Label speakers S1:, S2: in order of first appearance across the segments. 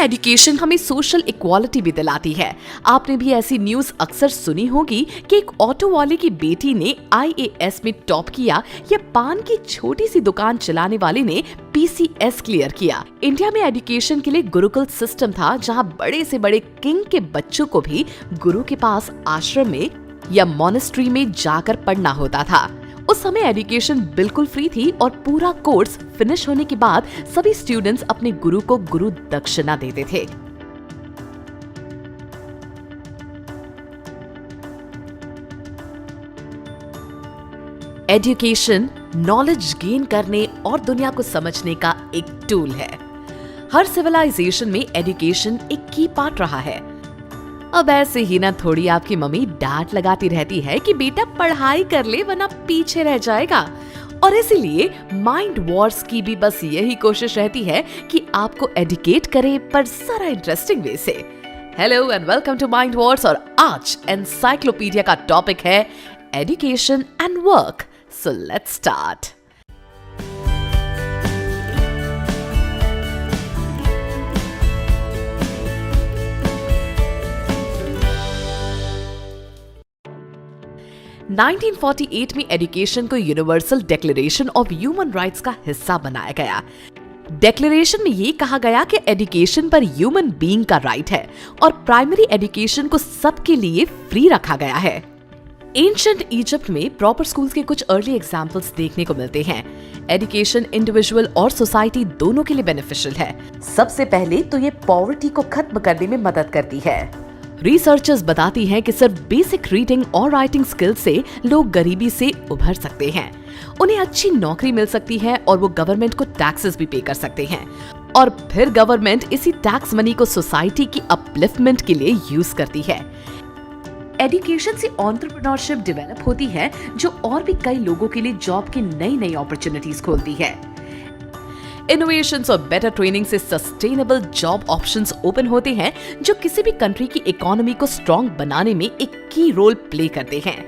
S1: Education हमें social equality भी दिलाती है। आपने भी ऐसी न्यूज अक्सर सुनी होगी कि एक ऑटो वाले की बेटी ने IAS में टॉप किया या पान की छोटी सी दुकान चलाने वाले ने PCS क्लियर किया। इंडिया में एजुकेशन के लिए गुरुकुल सिस्टम था, जहां बड़े से बड़े किंग के बच्चों को भी गुरु के पास आश्रम में या मोनेस्ट्री में जाकर पढ़ना होता था। उस समय एजुकेशन बिल्कुल फ्री थी और पूरा कोर्स फिनिश होने के बाद सभी स्टूडेंट्स अपने गुरु को गुरु दक्षिणा देते थे। एजुकेशन नॉलेज गेन करने और दुनिया को समझने का एक टूल है। हर सिविलाइजेशन में एजुकेशन एक की पार्ट रहा है। अब ऐसे ही ना थोड़ी आपकी मम्मी डांट लगाती रहती है कि बेटा पढ़ाई कर ले वरना पीछे रह जाएगा, और इसीलिए माइंड वॉर्स की भी बस यही कोशिश रहती है कि आपको एजुकेट करे, पर जरा इंटरेस्टिंग वे से। Hello and welcome to Mind Wars, और आज एनसाइक्लोपीडिया का टॉपिक है education and work. So let's start. Nineteen 1948 में एजुकेशन को Universal Declaration of Human Rights का हिस्सा बनाया गया। डिक्लेरेशन में ये कहा गया कि एजुकेशन पर ह्यूमन बीइंग का राइट है और प्राइमरी एजुकेशन को सबके लिए फ्री रखा गया है। एंशिएंट इजिप्ट में प्रॉपर स्कूल्स के कुछ अर्ली एग्जांपल्स देखने को मिलते हैं। एजुकेशन इंडिविजुअल और सोसाइटी दोनों के लिए बेनिफिशियल है। सबसे पहले तो ये पॉवर्टी को खत्म करने में मदद करती है। रिसर्चर्स बताती हैं कि सिर्फ बेसिक रीडिंग और राइटिंग स्किल से लोग गरीबी से उभर सकते हैं। उन्हें अच्छी नौकरी मिल सकती है और वो गवर्नमेंट को टैक्सेस भी पे कर सकते हैं, और फिर गवर्नमेंट इसी टैक्स मनी को सोसाइटी की अपलिफ्टमेंट के लिए यूज करती है। एजुकेशन से एंटरप्रेन्योरशिप डेवलप होती है, जो और भी कई लोगों के लिए जॉब की नई नई अपॉर्चुनिटीज खोलती है। इनोवेशंस और बेटर ट्रेनिंग से सस्टेनेबल जॉब ऑप्शंस ओपन होते हैं, जो किसी भी कंट्री की इकोनॉमी को स्ट्रॉन्ग बनाने में एक की रोल प्ले करते हैं।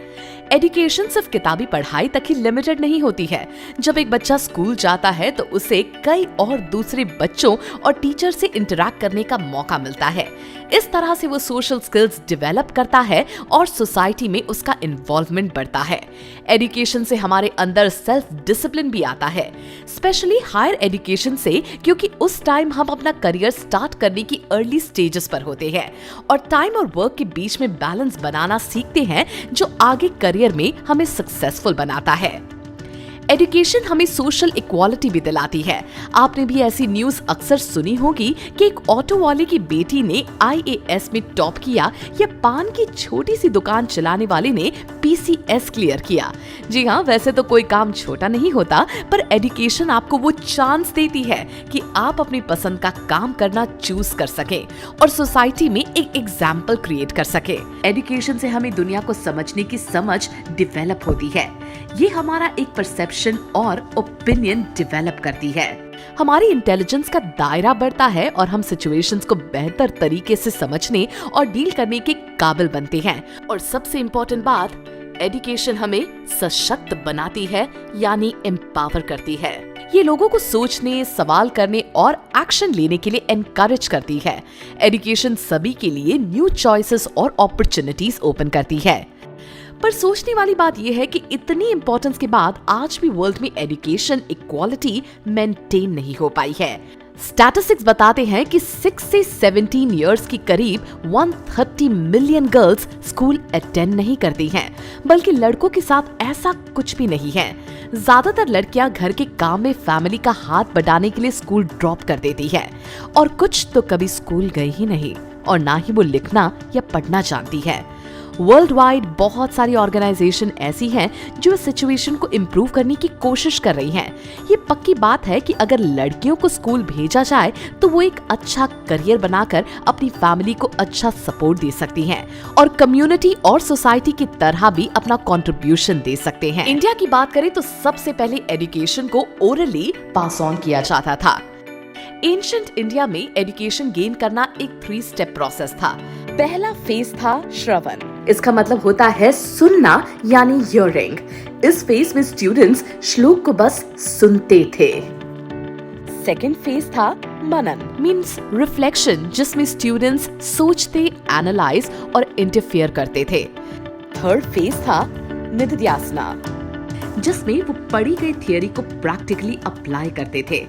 S1: एजुकेशन सिर्फ किताबी पढ़ाई तक ही लिमिटेड नहीं होती है। जब एक बच्चा स्कूल जाता है तो उसे कई और दूसरे बच्चों और टीचर से इंटरैक्ट करने का मौका मिलता है। इस तरह से वो सोशल स्किल्स डेवलप करता है और सोसाइटी में उसका इन्वॉल्वमेंट बढ़ता है। एजुकेशन से हमारे अंदर सेल्फ डिसिप्लिन भी आता है, स्पेशली हायर एजुकेशन से, क्योंकि उस टाइम हम अपना करियर स्टार्ट करने की अर्ली स्टेजेस पर होते हैं और टाइम और वर्क के बीच में बैलेंस बनाना सीखते हैं, जो आगे करियर में हमें सक्सेसफुल बनाता है। एजुकेशन हमें सोशल इक्वालिटी भी दिलाती है। आपने भी ऐसी न्यूज अक्सर सुनी होगी कि एक ऑटो वाले की बेटी ने IAS में टॉप किया या पान की छोटी सी दुकान चलाने वाले ने PCS क्लियर किया। जी हाँ, वैसे तो कोई काम छोटा नहीं होता, पर एजुकेशन आपको वो चांस देती है कि आप अपनी पसंद का काम करना चूज कर सके और सोसाइटी में एक एग्जाम्पल क्रिएट कर सके। एजुकेशन से हमें दुनिया को समझने की समझ डेवलप होती है। ये हमारा एक परसेप्शन और ओपिनियन डेवलप करती है। हमारी इंटेलिजेंस का दायरा बढ़ता है और हम सिचुएशंस को बेहतर तरीके से समझने और डील करने के काबिल बनते हैं। और सबसे इम्पोर्टेंट बात, एजुकेशन हमें सशक्त बनाती है, यानी एम्पावर करती है। ये लोगों को सोचने, सवाल करने और एक्शन लेने के लिए एनकरेज करती है। एजुकेशन सभी के लिए न्यू चॉइसेस और अपॉर्चुनिटीज ओपन करती है। पर सोचने वाली बात यह है कि इतनी इंपॉर्टेंस के बाद आज भी वर्ल्ड में एजुकेशन इक्वालिटी मेंटेन नहीं हो पाई है। स्टैटिस्टिक्स बताते हैं कि 6 से 17 इयर्स की करीब 130 मिलियन गर्ल्स स्कूल अटेंड नहीं करती हैं, बल्कि लड़कों के साथ ऐसा कुछ भी नहीं है। ज्यादातर लड़कियां घर के काम में फैमिली का हाथ बटाने के लिए स्कूल ड्रॉप कर देती है, और कुछ तो कभी स्कूल गई ही नहीं और ना ही वो लिखना या पढ़ना जानती है। वर्ल्ड वाइड बहुत सारी ऑर्गेनाइजेशन ऐसी हैं जो इस सिचुएशन को इम्प्रूव करने की कोशिश कर रही हैं। ये पक्की बात है कि अगर लड़कियों को स्कूल भेजा जाए तो वो एक अच्छा करियर बनाकर अपनी फैमिली को अच्छा सपोर्ट दे सकती हैं और कम्युनिटी और सोसाइटी की तरह भी अपना कंट्रीब्यूशन दे सकते हैं। इंडिया की बात करें तो सबसे पहले एजुकेशन को ओरली पास ऑन किया जाता था। एंशिएंट इंडिया में एजुकेशन गेन करना एक 3 स्टेप प्रोसेस था। पहला फेज था श्रवण। इसका मतलब होता है सुनना, यानी हियरिंग। इस फेज में स्टूडेंट्स श्लोक को बस सुनते थे। सेकेंड फेज था मनन मीन्स रिफ्लेक्शन, जिसमें स्टूडेंट्स सोचते, एनालाइज और इंटरफेयर करते थे। थर्ड फेज था निधिध्यासना, जिसमें वो पढ़ी गई थियरी को प्रैक्टिकली अप्लाई करते थे।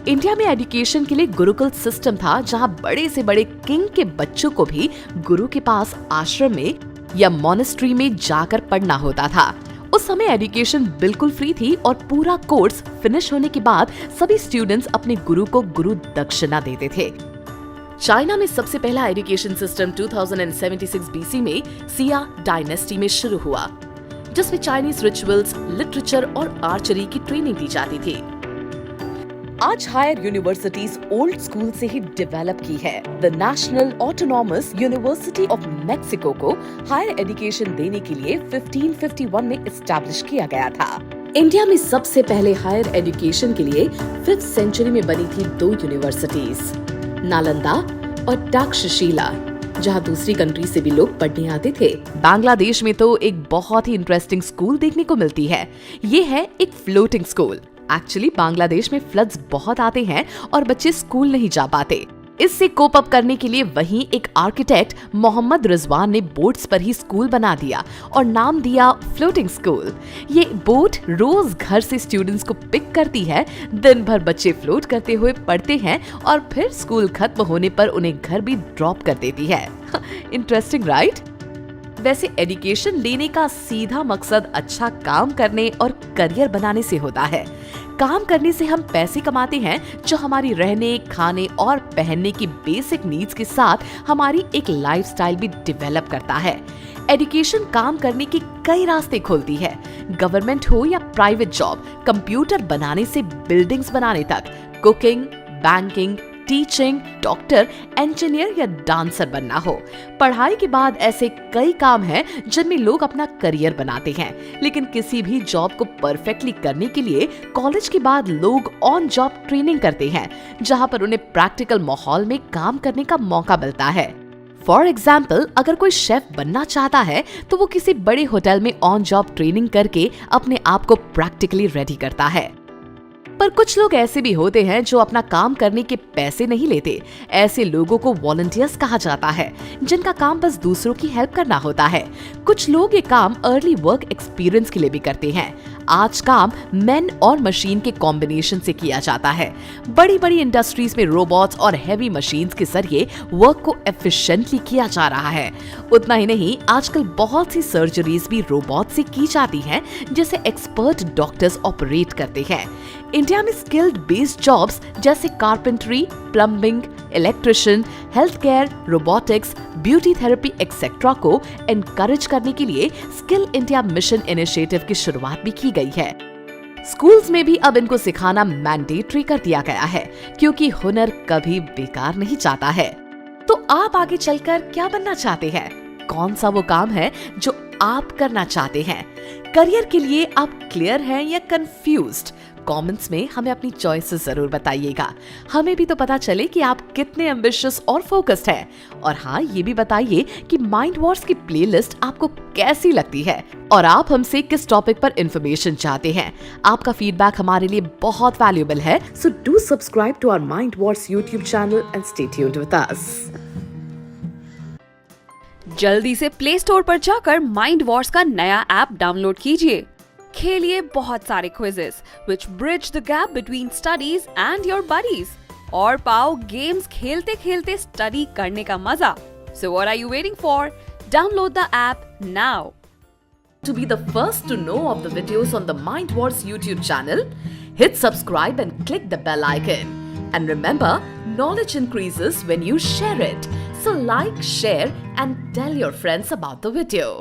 S1: इंडिया में एजुकेशन के लिए गुरुकुल सिस्टम था, जहां बड़े से बड़े किंग के बच्चों को भी गुरु के पास आश्रम में या मोनेस्ट्री में जाकर पढ़ना होता था। उस समय एजुकेशन बिल्कुल फ्री थी और पूरा कोर्स फिनिश होने के बाद सभी स्टूडेंट्स अपने गुरु को गुरु दक्षिणा देते थे। चाइना में सबसे पहला एजुकेशन सिस्टम 2076 बीसी में सिया डायनेस्टी में शुरू हुआ, जिसमें चाइनीज रिचुअल्स, लिटरेचर और आर्चरी की ट्रेनिंग दी जाती थी। आज हायर यूनिवर्सिटीज ओल्ड स्कूल से ही डेवलप की है। The national autonomous university of Mexico को हायर एजुकेशन देने के लिए 1551 में एस्टैब्लिश किया गया था। इंडिया में सबसे पहले हायर एजुकेशन के लिए 5th सेंचुरी में बनी थी 2 यूनिवर्सिटीज, नालंदा और तक्षशिला, जहां दूसरी कंट्री से भी लोग पढ़ने आते थे। बांग्लादेश में तो एक बहुत ही इंटरेस्टिंग स्कूल देखने को मिलती है। ये है एक फ्लोटिंग स्कूल। एक्चुअली बांग्लादेश में फ्लड्स बहुत आते हैं और बच्चे स्कूल नहीं जा पाते। इससे कोप अप करने के लिए वहीं एक आर्किटेक्ट मोहम्मद रिजवान ने बोट्स पर ही स्कूल बना दिया और नाम दिया फ्लोटिंग स्कूल। ये बोट रोज घर से स्टूडेंट्स को पिक करती है, दिन भर बच्चे फ्लोट करते हुए पढ़ते हैं और फिर स्कूल खत्म होने पर उन्हें घर भी ड्रॉप कर देती है। Interesting right? वैसे एजुकेशन लेने का सीधा मकसद अच्छा काम करने और करियर बनाने से होता है। काम करने से हम पैसे कमाते हैं, जो हमारी रहने, खाने और पहनने की बेसिक नीड्स के साथ हमारी एक लाइफस्टाइल भी डेवलप करता है। एजुकेशन काम करने के कई रास्ते खोलती है। गवर्नमेंट हो या प्राइवेट जॉब, कंप्यूटर बनाने से बिल्डिंग्स बनाने तक, cooking, banking, teaching, doctor, engineer या डांसर बनना हो। पढ़ाई के बाद ऐसे कई काम हैं जिनमें लोग अपना करियर बनाते हैं, लेकिन किसी भी जॉब को परफेक्टली करने के लिए कॉलेज के बाद लोग ऑन जॉब ट्रेनिंग करते हैं, जहां पर उन्हें प्रैक्टिकल माहौल में काम करने का मौका मिलता है। फॉर एग्जाम्पल, अगर कोई शेफ बनना चाहता है तो वो किसी बड़े होटल में ऑन जॉब ट्रेनिंग करके अपने आप को प्रैक्टिकली रेडी करता है। पर कुछ लोग ऐसे भी होते हैं जो अपना काम करने के पैसे नहीं लेते। ऐसे लोगों को वॉलंटियर्स कहा जाता है, जिनका काम बस दूसरों की हेल्प करना होता है। कुछ लोग ये काम अर्ली वर्क एक्सपीरियंस के लिए भी करते हैं। आज काम मैन और मशीन के कॉम्बिनेशन से किया जाता है। बड़ी बड़ी इंडस्ट्रीज में रोबोट्स और हैवी मशीन्स के जरिए वर्क को एफिशिएंटली किया जा रहा है। उतना ही नहीं, आजकल बहुत सी सर्जरीज भी रोबोट से की जाती हैं, जिसे एक्सपर्ट डॉक्टर्स ऑपरेट करते हैं। इंडिया में स्किल्ड बेस्ड जॉब्स जैसे carpentry, plumbing, electrician, health care, robotics, beauty therapy etcetera को एनकरेज करने के लिए स्किल इंडिया मिशन इनिशिएटिव की शुरुआत भी की गई है। स्कूल्स में भी अब इनको सिखाना मैंडेटरी कर दिया गया है, क्योंकि हुनर कभी बेकार नहीं जाता है। तो आप आगे चलकर क्या बनना चाहते हैं? कौन सा वो काम है जो आप करना चाहते हैं? करियर के लिए आप क्लियर हैं या कंफ्यूज्ड? कमेंट्स में हमें अपनी चॉइसेस जरूर बताइएगा। हमें भी तो पता चले कि आप कितने एम्बिशियस और फोकस्ड हैं। और हाँ, ये भी बताइए कि माइंड वॉर्स की प्लेलिस्ट आपको कैसी लगती है और आप हमसे किस टॉपिक पर इंफॉर्मेशन चाहते हैं। आपका फीडबैक हमारे लिए बहुत वैल्यूएबल है। So do subscribe to our Mind Wars YouTube channel and stay tuned with us.
S2: जल्दी से प्ले स्टोर पर जाकर माइंड वॉर्स का नया ऐप डाउनलोड कीजिए। खेलिए बहुत सारे quizzes which bridge the gap between studies and your buddies और पाओ गेम्स खेलते खेलते स्टडी करने का मजा। So what are you waiting for? Download the app now.
S1: To be the first to know of the videos on the Mind Wars YouTube channel, hit subscribe and click the bell icon. And remember, knowledge increases when you share it. So like, share and tell your friends about the video.